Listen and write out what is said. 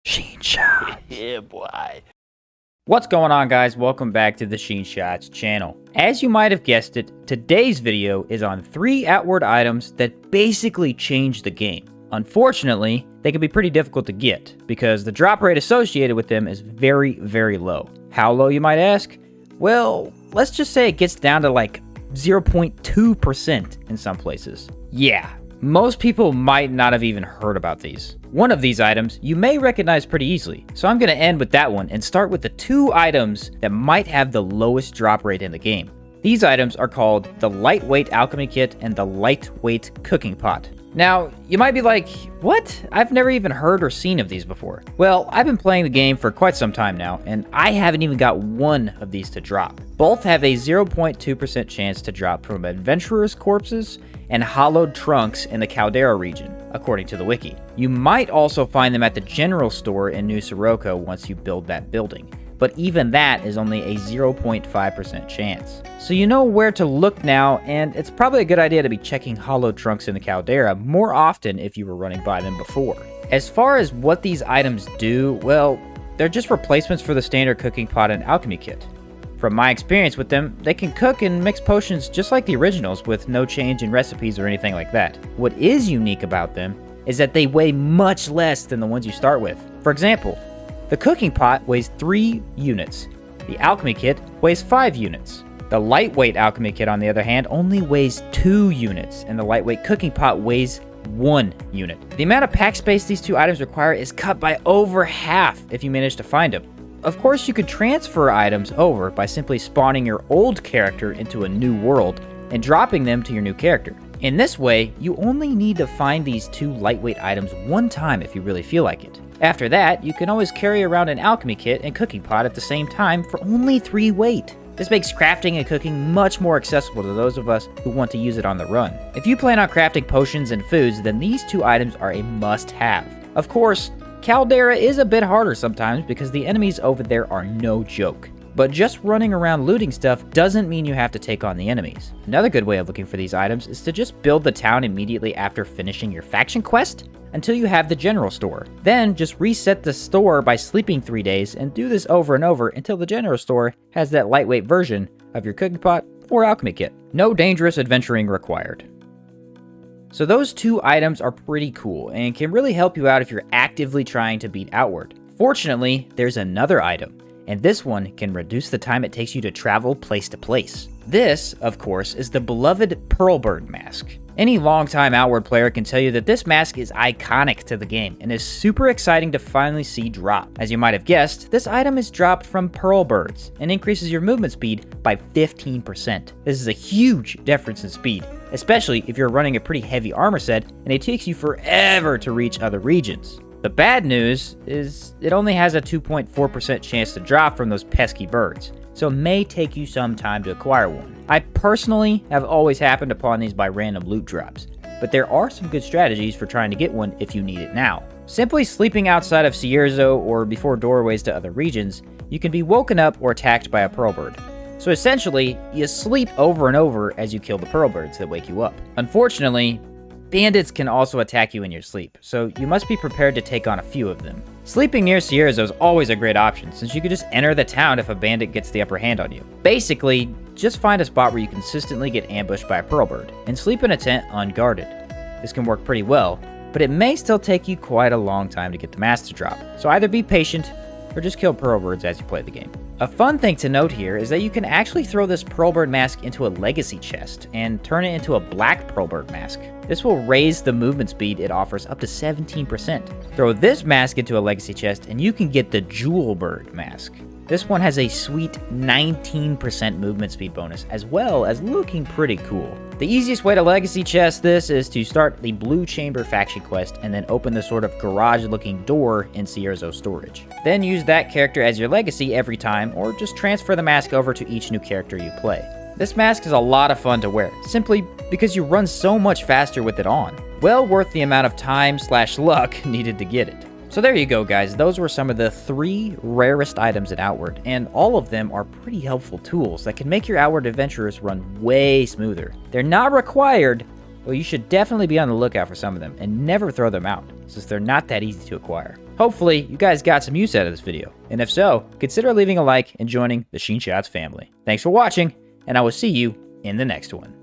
Sheen Shots. Yeah, boy. What's going on, guys? Welcome back to the Sheen Shots channel. As you might have guessed it, today's video is on 3 outward items that basically change the game. Unfortunately, they can be pretty difficult to get because the drop rate associated with them is very, very low. How low, you might ask? Well, let's just say it gets down to like 0.2% in some places. Yeah, most people might not have even heard about these. One of these items you may recognize pretty easily, so I'm going to end with that one and start with the 2 items that might have the lowest drop rate in the game. These items are called the Lightweight Alchemy Kit and the Lightweight Cooking Pot. Now, you might be like, what? I've never even heard or seen of these before. Well, I've been playing the game for quite some time now, and I haven't even got one of these to drop. Both have a 0.2% chance to drop from adventurers' corpses and hollowed trunks in the Caldera region, according to the wiki. You might also find them at the general store in New Sirocco once you build that building, but even that is only a 0.5% chance. So you know where to look now, and it's probably a good idea to be checking hollowed trunks in the Caldera more often if you were running by them before. As far as what these items do, well, they're just replacements for the standard cooking pot and alchemy kit. From my experience with them, they can cook and mix potions just like the originals with no change in recipes or anything like that. What is unique about them is that they weigh much less than the ones you start with. For example, the cooking pot weighs 3 units. The alchemy kit weighs 5 units. The lightweight alchemy kit, on the other hand, only weighs 2 units, and the lightweight cooking pot weighs 1 unit. The amount of pack space these 2 items require is cut by over half if you manage to find them. Of course, you could transfer items over by simply spawning your old character into a new world and dropping them to your new character. In this way, you only need to find these 2 lightweight items one time if you really feel like it. After that, you can always carry around an alchemy kit and cooking pot at the same time for only 3 weight. This makes crafting and cooking much more accessible to those of us who want to use it on the run. If you plan on crafting potions and foods, then these 2 items are a must-have. Of course, Caldera is a bit harder sometimes because the enemies over there are no joke. But just running around looting stuff doesn't mean you have to take on the enemies. Another good way of looking for these items is to just build the town immediately after finishing your faction quest until you have the general store. Then just reset the store by sleeping 3 days and do this over and over until the general store has that lightweight version of your cooking pot or alchemy kit. No dangerous adventuring required. So those 2 items are pretty cool and can really help you out if you're actively trying to beat Outward. Fortunately, there's another item, and this one can reduce the time it takes you to travel place to place. This, of course, is the beloved Pearlbird Mask. Any longtime Outward player can tell you that this mask is iconic to the game and is super exciting to finally see drop. As you might have guessed, this item is dropped from Pearlbirds and increases your movement speed by 15%. This is a huge difference in speed, especially if you're running a pretty heavy armor set and it takes you forever to reach other regions. The bad news is it only has a 2.4% chance to drop from those pesky birds, so it may take you some time to acquire one. I personally have always happened upon these by random loot drops, but there are some good strategies for trying to get one if you need it now. Simply sleeping outside of Cierzo or before doorways to other regions, you can be woken up or attacked by a Pearlbird. So essentially, you sleep over and over as you kill the Pearlbirds that wake you up. Unfortunately, bandits can also attack you in your sleep, so you must be prepared to take on a few of them. Sleeping near Cierzo is always a great option, since you can just enter the town if a bandit gets the upper hand on you. Basically, just find a spot where you consistently get ambushed by a Pearlbird, and sleep in a tent unguarded. This can work pretty well, but it may still take you quite a long time to get the mask to drop, so either be patient, or just kill Pearlbirds as you play the game. A fun thing to note here is that you can actually throw this Pearlbird Mask into a legacy chest and turn it into a black Pearlbird Mask. This will raise the movement speed it offers up to 17%. Throw this mask into a legacy chest and you can get the Jewelbird Mask. This one has a sweet 19% movement speed bonus, as well as looking pretty cool. The easiest way to legacy chest this is to start the Blue Chamber faction quest and then open the sort of garage-looking door in Cierzo storage. Then use that character as your legacy every time, or just transfer the mask over to each new character you play. This mask is a lot of fun to wear, simply because you run so much faster with it on. Well worth the amount of time/luck needed to get it. So there you go, guys. Those were some of the 3 rarest items in Outward, and all of them are pretty helpful tools that can make your Outward adventurers run way smoother. They're not required, Well, you should definitely be on the lookout for some of them and never throw them out, since they're not that easy to acquire. Hopefully, you guys got some use out of this video, and if so, consider leaving a like and joining the Sheen Shots family. Thanks for watching, and I will see you in the next one.